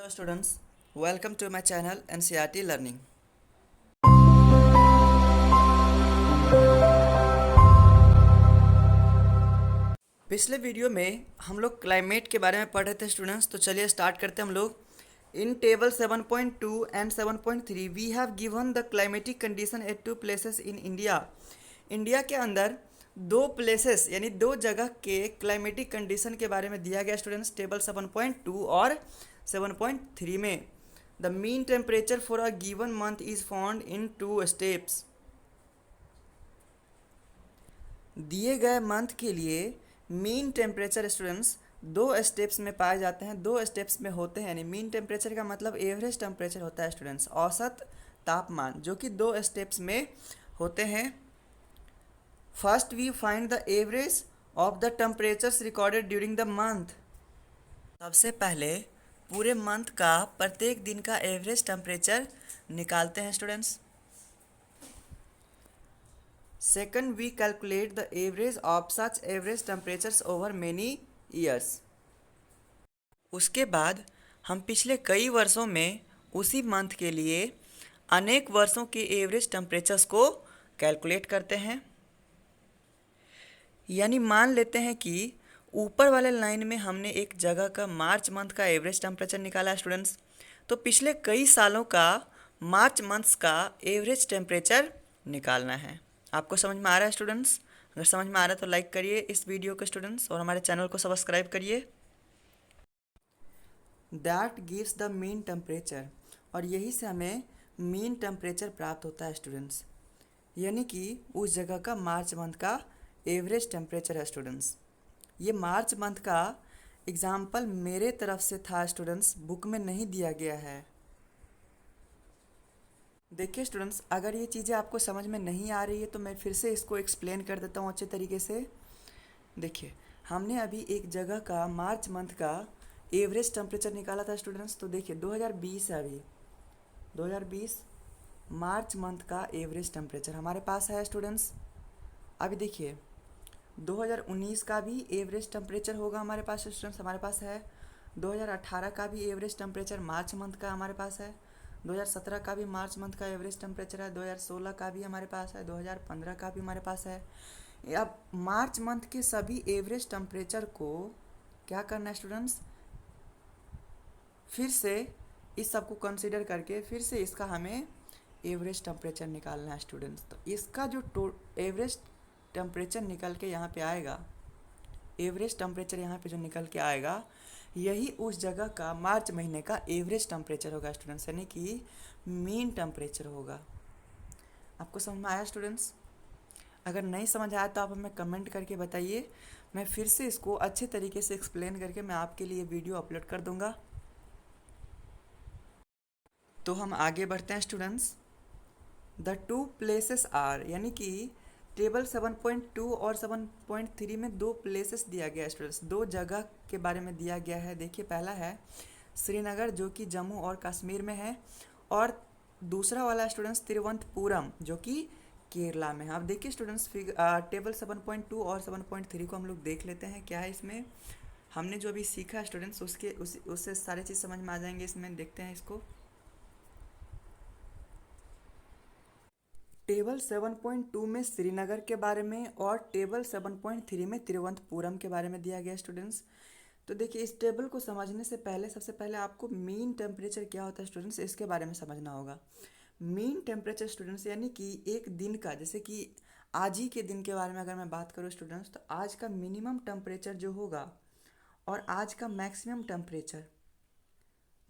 Hello students, welcome to my channel NCERT Learning. पिछले video में हम लोग क्लाइमेट के बारे में पढ़ रहे थे स्टूडेंट्स, तो चलिए स्टार्ट करते हैं हम लोग। In table 7.2 and 7.3 we have given the climatic condition at two places in India. India के अंदर दो प्लेसेस यानी दो जगह के क्लाइमेटिक कंडीशन के बारे में दिया गया स्टूडेंट्स, टेबल 7.2 और 7.3 में। The mean temperature for a given month is found in two steps. दिए गए मंथ के लिए मीन टेम्परेचर स्टूडेंट्स दो स्टेप्स में पाए जाते हैं, दो स्टेप्स में होते हैं। यानी मीन टेम्परेचर का मतलब एवरेज टेम्परेचर होता है स्टूडेंट्स, औसत तापमान, जो कि दो स्टेप्स में होते हैं। First we find the average of the temperatures recorded during the month. सबसे पहले पूरे मंथ का प्रत्येक दिन का एवरेज टेम्परेचर निकालते हैं students. Second we calculate the average of such average temperatures over many years. उसके बाद हम पिछले कई वर्षों में उसी मंथ के लिए अनेक वर्षों के एवरेज टेम्परेचर्स को कैलकुलेट करते हैं। यानी मान लेते हैं कि ऊपर वाले लाइन में हमने एक जगह का मार्च मंथ का एवरेज टेम्परेचर निकाला है स्टूडेंट्स, तो पिछले कई सालों का मार्च मंथ्स का एवरेज टेम्परेचर निकालना है। आपको समझ में आ रहा है स्टूडेंट्स? अगर समझ में आ रहा है तो लाइक करिए इस वीडियो को स्टूडेंट्स, और हमारे चैनल को सब्सक्राइब करिए। That gives the mean temperature, और यही से हमें मीन टेम्परेचर प्राप्त होता है स्टूडेंट्स, यानी कि उस जगह का मार्च मंथ का एवरेज टेम्परेचर है स्टूडेंट्स। ये मार्च मंथ का एग्जाम्पल मेरे तरफ से था स्टूडेंट्स, बुक में नहीं दिया गया है। देखिए स्टूडेंट्स, अगर ये चीज़ें आपको समझ में नहीं आ रही है तो मैं फिर से इसको एक्सप्लेन कर देता हूँ अच्छे तरीके से। देखिए, हमने अभी एक जगह का मार्च मंथ का एवरेज टेम्परेचर निकाला था स्टूडेंट्स, तो देखिए 2020 है, अभी 2020 मार्च मंथ का एवरेज टेम्परेचर हमारे पास है स्टूडेंट्स। अभी देखिए 2019 का भी एवरेज टेम्परेचर होगा हमारे पास स्टूडेंट्स, हमारे पास है। 2018 का भी एवरेज टेम्परेचर मार्च मंथ का हमारे पास है। 2017 का भी मार्च मंथ का एवरेज टेम्परेचर है। 2016 का भी हमारे पास है। 2015 का भी हमारे पास है। अब मार्च मंथ के सभी एवरेज टेम्परेचर को क्या करना है स्टूडेंट्स, फिर से इस सब को कंसिडर करके फिर से इसका हमें एवरेज टेम्परेचर निकालना है स्टूडेंट्स। तो इसका जो एवरेज टेम्परेचर निकल के यहाँ पे आएगा, एवरेज टेम्परेचर यहाँ पे जो निकल के आएगा, यही उस जगह का मार्च महीने का एवरेज टेम्परेचर होगा स्टूडेंट्स, यानी कि मीन टेम्परेचर होगा। आपको समझ में आया स्टूडेंट्स? अगर नहीं समझ आया तो आप हमें कमेंट करके बताइए, मैं फिर से इसको अच्छे तरीके से एक्सप्लेन करके मैं आपके लिए वीडियो अपलोड कर दूंगा। तो हम आगे बढ़ते हैं students. The two places are, यानी कि टेबल 7.2 और 7.3 में दो प्लेसेस दिया गया है स्टूडेंट्स, दो जगह के बारे में दिया गया है। देखिए, पहला है श्रीनगर जो कि जम्मू और कश्मीर में है, और दूसरा वाला स्टूडेंट्स तिरुवनंतपुरम जो कि केरला में है। अब देखिए स्टूडेंट्स, टेबल 7.2 और 7.3 को हम लोग देख लेते हैं क्या है इसमें। हमने जो अभी सीखा है स्टूडेंट्स उससे सारी चीज़ समझ में आ जाएंगे इसमें। देखते हैं इसको। टेबल 7.2 में श्रीनगर के बारे में और टेबल 7.3 में तिरुवनंतपुरम के बारे में दिया गया स्टूडेंट्स। तो देखिए, इस टेबल को समझने से पहले सबसे पहले आपको मीन टेम्परेचर क्या होता है स्टूडेंट्स, इसके बारे में समझना होगा। मीन टेम्परेचर स्टूडेंट्स यानी कि एक दिन का, जैसे कि आज ही के दिन के बारे में अगर मैं बात करूँ स्टूडेंट्स, तो आज का मिनिमम टेम्परेचर जो होगा और आज का मैक्सिमम टेम्परेचर,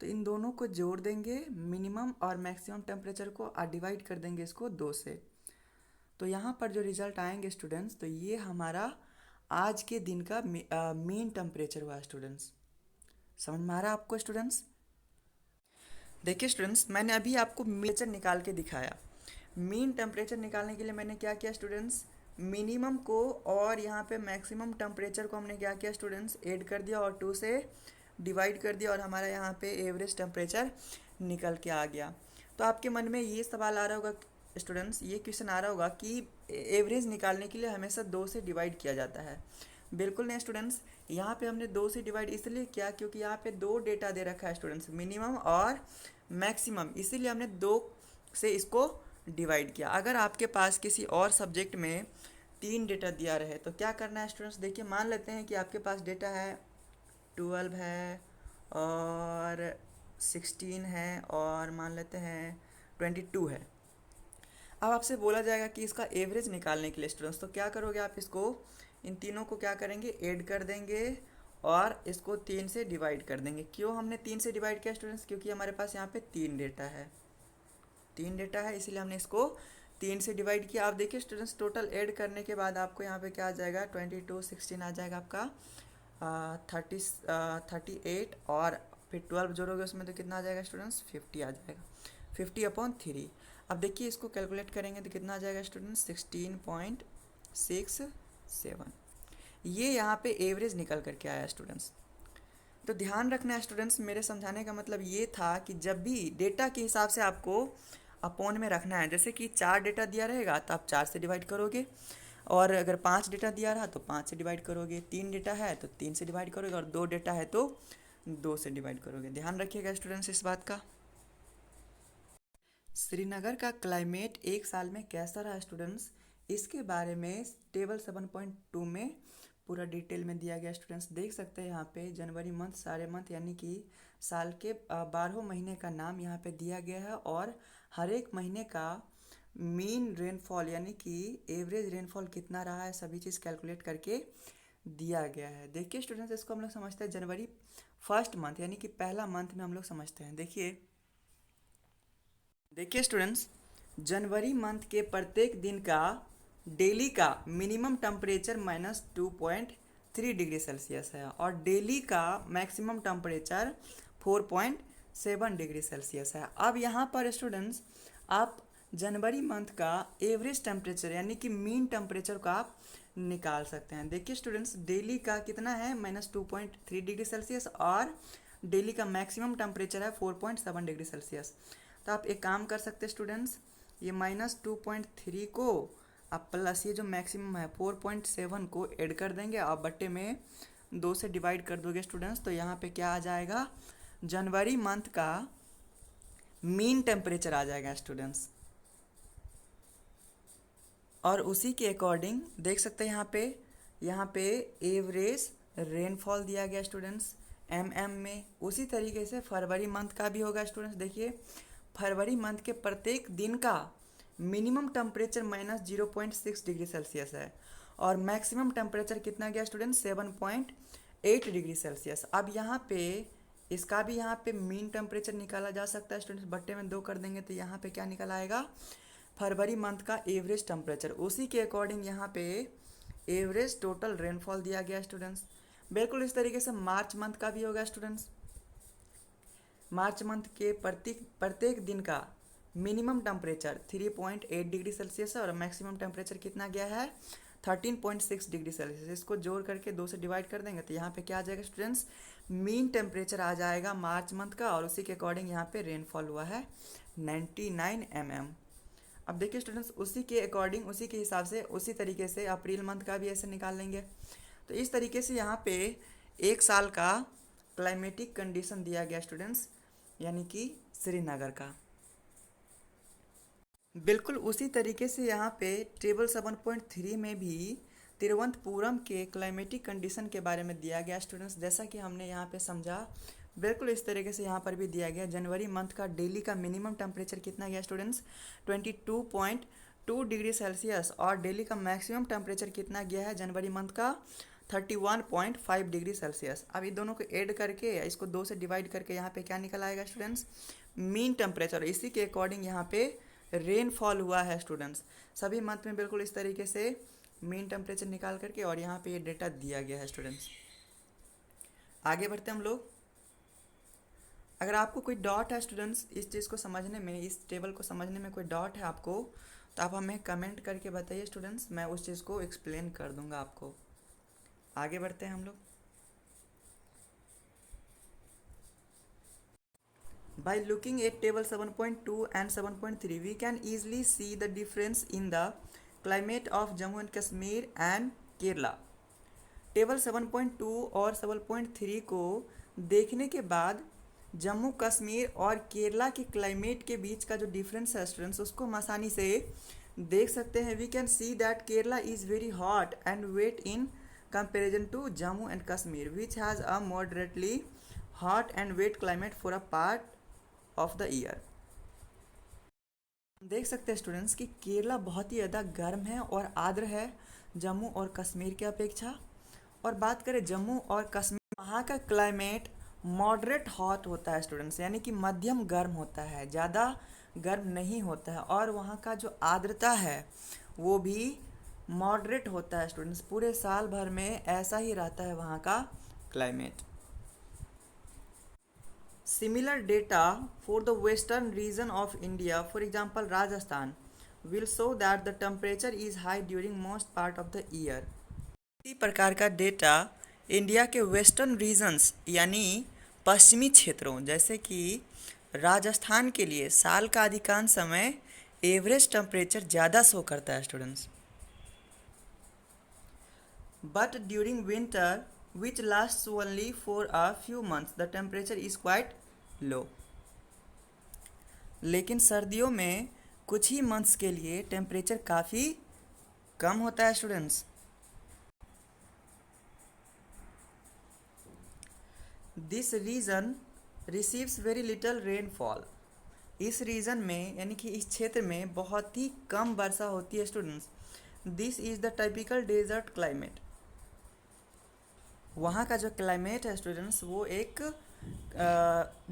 तो इन दोनों को जोड़ देंगे, मिनिमम और मैक्सिमम टेम्परेचर को, और डिवाइड कर देंगे इसको 2 से। तो यहाँ पर जो रिजल्ट आएंगे स्टूडेंट्स, तो ये हमारा आज के दिन का मीन टेम्परेचर हुआ स्टूडेंट्स। समझ में आ रहा है आपको स्टूडेंट्स? देखिए स्टूडेंट्स, मैंने अभी आपको टेम्परेचर निकाल के दिखाया। मीन टेम्परेचर निकालने के लिए मैंने क्या किया स्टूडेंट्स, मिनिमम को और यहाँ पे मैक्सिमम टेम्परेचर को हमने क्या किया स्टूडेंट्स, ऐड कर दिया और 2 से डिवाइड कर दिया, और हमारा यहाँ पे एवरेज टेम्परेचर निकल के आ गया। तो आपके मन में ये सवाल आ रहा होगा स्टूडेंट्स, ये क्वेश्चन आ रहा होगा कि एवरेज निकालने के लिए हमेशा 2 से डिवाइड किया जाता है। बिल्कुल नहीं स्टूडेंट्स, यहाँ पे हमने दो से डिवाइड इसलिए किया क्योंकि यहाँ पे दो डेटा दे रखा है स्टूडेंट्स, मिनिमम और मैक्सिमम, इसीलिए हमने दो से इसको डिवाइड किया। अगर आपके पास किसी और सब्जेक्ट में तीन डेटा दिया रहे तो क्या करना है स्टूडेंट्स, देखिए मान लेते हैं कि आपके पास डेटा है 12 है और 16 है और मान लेते हैं 22 है। अब आपसे बोला जाएगा कि इसका एवरेज निकालने के लिए स्टूडेंट्स, तो क्या करोगे आप, इसको इन तीनों को क्या करेंगे, ऐड कर देंगे और इसको तीन से डिवाइड कर देंगे। क्यों हमने तीन से डिवाइड किया स्टूडेंट्स, क्योंकि हमारे पास यहाँ पे तीन डेटा है, तीन डेटा है, इसीलिए हमने इसको तीन से डिवाइड किया। आप देखिए स्टूडेंट्स, टोटल ऐड करने के बाद आपको यहाँ पे क्या आ जाएगा, 22 16 आ जाएगा आपका 38, और फिर 12 जोड़ोगे उसमें तो कितना आ जाएगा स्टूडेंट्स, 50 आ जाएगा, 50/3। अब देखिए इसको कैलकुलेट करेंगे तो कितना आ जाएगा स्टूडेंट्स, 16.67। ये यहाँ पे एवरेज निकल करके आया स्टूडेंट्स। तो ध्यान रखना है स्टूडेंट्स, मेरे समझाने का मतलब ये था कि जब भी डेटा के हिसाब से आपको अपॉन में रखना है, जैसे कि चार डेटा दिया रहेगा तो आप चार से डिवाइड करोगे, और अगर पांच डेटा दिया रहा तो पाँच से डिवाइड करोगे, तीन डेटा है तो तीन से डिवाइड करोगे, और दो डेटा है तो दो से डिवाइड करोगे। ध्यान रखिएगा स्टूडेंट्स इस बात का। श्रीनगर का क्लाइमेट एक साल में कैसा रहा स्टूडेंट्स, इसके बारे में टेबल 7.2 में पूरा डिटेल में दिया गया स्टूडेंट्स। देख सकते हैं यहाँ पे जनवरी मंथ, सारे मंथ यानी कि साल के 12 महीने का नाम यहाँ पे दिया गया है, और हर एक महीने का मीन रेनफॉल यानी कि एवरेज रेनफॉल कितना रहा है सभी चीज़ कैलकुलेट करके दिया गया है। देखिए स्टूडेंट्स, इसको हम लोग समझते हैं जनवरी फर्स्ट मंथ यानी कि पहला मंथ में हम लोग समझते हैं। देखिए स्टूडेंट्स, जनवरी मंथ के प्रत्येक दिन का डेली का मिनिमम टेम्परेचर -2.3 डिग्री सेल्सियस है, और डेली का मैक्सिमम टेम्परेचर 4.7 डिग्री सेल्सियस है। अब यहाँ पर स्टूडेंट्स आप जनवरी मंथ का एवरेज टेम्परेचर यानी कि मीन टेम्परेचर का आप निकाल सकते हैं। देखिए स्टूडेंट्स, डेली का कितना है -2.3 डिग्री सेल्सियस, और डेली का मैक्सिमम टेम्परेचर है 4.7 डिग्री सेल्सियस। तो आप एक काम कर सकते हैं स्टूडेंट्स, ये -2.3 को आप प्लस ये जो मैक्सिमम है 4.7 को ऐड कर देंगे, आप बट्टे में 2 से डिवाइड कर दोगे स्टूडेंट्स, तो यहाँ पे क्या आ जाएगा, जनवरी मंथ का मीन टेम्परेचर आ जाएगा स्टूडेंट्स। और उसी के अकॉर्डिंग देख सकते हैं यहाँ पे एवरेज रेनफॉल दिया गया स्टूडेंट्स में। उसी तरीके से फरवरी मंथ का भी होगा स्टूडेंट्स। देखिए फरवरी मंथ के प्रत्येक दिन का मिनिमम टेम्परेचर -0.6 डिग्री सेल्सियस है, और मैक्सिमम टेम्परेचर कितना गया स्टूडेंट, 7.8 डिग्री सेल्सियस। अब यहाँ पे इसका भी यहाँ पे मीन टेम्परेचर निकाला जा सकता है स्टूडेंट्स, बट्टे में 2 कर देंगे तो यहाँ पे क्या निकल आएगा, फरवरी मंथ का एवरेज टेम्परेचर। उसी के अकॉर्डिंग यहाँ पे एवरेज टोटल रेनफॉल दिया गया स्टूडेंट्स। बिल्कुल इस तरीके से मार्च मंथ का भी होगा स्टूडेंट्स। मार्च मंथ के प्रत्येक दिन का मिनिमम टेम्परेचर 3.8 डिग्री सेल्सियस है, और मैक्सिमम टेम्परेचर कितना गया है 13.6 डिग्री सेल्सियस। इसको जोड़ करके 2 से डिवाइड कर देंगे तो यहाँ पे क्या आ जाएगा स्टूडेंट्स, मीन टेम्परेचर आ जाएगा मार्च मंथ का, और उसी के अकॉर्डिंग यहाँ पे रेनफॉल हुआ है 99 mm। अब देखिए स्टूडेंट्स, उसी के अकॉर्डिंग उसी के हिसाब से उसी तरीके से अप्रैल मंथ का भी ऐसे निकाल लेंगे। तो इस तरीके से यहाँ पे एक साल का क्लाइमेटिक कंडीशन दिया गया स्टूडेंट्स, यानी कि श्रीनगर का। बिल्कुल उसी तरीके से यहाँ पे टेबल 7.3 में भी तिरुवनंतपुरम के क्लाइमेटिक कंडीशन के बारे में दिया गया स्टूडेंट्स, जैसा कि हमने यहाँ पे समझा। बिल्कुल इस तरीके से यहाँ पर भी दिया गया, जनवरी मंथ का डेली का मिनिमम टेम्परेचर कितना गया स्टूडेंट्स 22.2 डिग्री सेल्सियस, और डेली का मैक्सिमम टेम्परेचर कितना गया है जनवरी मंथ का 31.5 डिग्री सेल्सियस। अब इन दोनों को ऐड करके इसको 2 से डिवाइड करके यहाँ पे क्या निकल आएगा स्टूडेंट्स, मीन टेम्परेचर। इसी के अकॉर्डिंग यहाँ पे रेनफॉल हुआ है स्टूडेंट्स सभी मंथ में। बिल्कुल इस तरीके से मीन टेम्परेचर निकाल करके और यहाँ पे ये डेटा दिया गया है स्टूडेंट्स। आगे बढ़ते हैं हम लोग। अगर आपको कोई डॉट है स्टूडेंट्स इस चीज़ को समझने में, इस टेबल को समझने में कोई डॉट है आपको, तो आप हमें कमेंट करके बताइए स्टूडेंट्स, मैं उस चीज़ को एक्सप्लेन कर दूंगा आपको। आगे बढ़ते हैं हम लोग। By looking at table 7.2 and 7.3, we can easily see the difference in the climate of Jammu and Kashmir and Kerala. Table 7.2 और 7.3 को देखने के बाद जम्मू कश्मीर और केरला के क्लाइमेट के बीच का जो डिफरेंस है स्टूडेंट्स, उसको हम आसानी से देख सकते हैं। We can see that Kerala is very hot and wet in comparison to Jammu and Kashmir which has a moderately hot and wet climate for a part of the year. देख सकते हैं स्टूडेंट्स कि केरला बहुत ही ज़्यादा गर्म है और आर्द्र है जम्मू और कश्मीर की अपेक्षा। और बात करें जम्मू और कश्मीर, वहाँ का क्लाइमेट मॉडरेट हॉट होता है स्टूडेंट्स, यानी कि मध्यम गर्म होता है, ज़्यादा गर्म नहीं होता है। और वहाँ का जो आर्द्रता है वो भी मॉडरेट होता है स्टूडेंट्स, पूरे साल भर में ऐसा ही रहता है वहाँ का climate. Similar data for the western region of India, for example Rajasthan, will show that the temperature is high during most part of the year. इसी प्रकार का डेटा इंडिया के वेस्टर्न रीजन्स यानी पश्चिमी क्षेत्रों जैसे कि राजस्थान के लिए साल का अधिकांश समय एवरेज टेम्परेचर ज़्यादा शो करता है students. But during winter which lasts only for a few months the temperature is quite low. लेकिन सर्दियों में कुछ ही मंथ्स के लिए टेम्परेचर काफ़ी कम होता है students. This region receives very little rainfall. इस रीजन में यानी कि इस क्षेत्र में बहुत ही कम वर्षा होती है students. This is the typical desert climate. वहाँ का जो क्लाइमेट है स्टूडेंट्स वो एक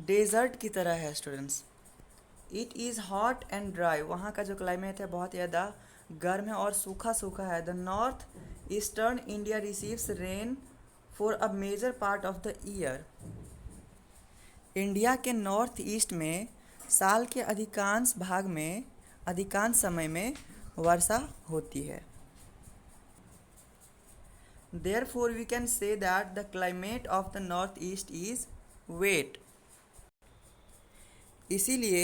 डेजर्ट की तरह है students. It is hot and dry. वहाँ का जो क्लाइमेट है बहुत ज़्यादा गर्म है और सूखा सूखा है। The north eastern India receives rain for a major part of the year. India के नॉर्थ ईस्ट में साल के अधिकांश भाग में अधिकांश समय में वर्षा होती है। Therefore, we can say that the climate of the northeast is wet. इसीलिए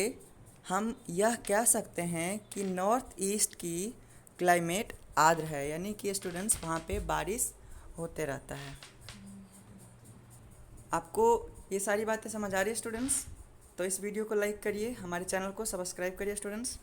हम यह कह सकते हैं कि नॉर्थ ईस्ट की क्लाइमेट आर्द्र है, यानी कि स्टूडेंट्स वहाँ पे बारिश होते रहता है। आपको ये सारी बातें समझ आ रही है स्टूडेंट्स? तो इस वीडियो को लाइक करिए, हमारे चैनल को सब्सक्राइब करिए स्टूडेंट्स।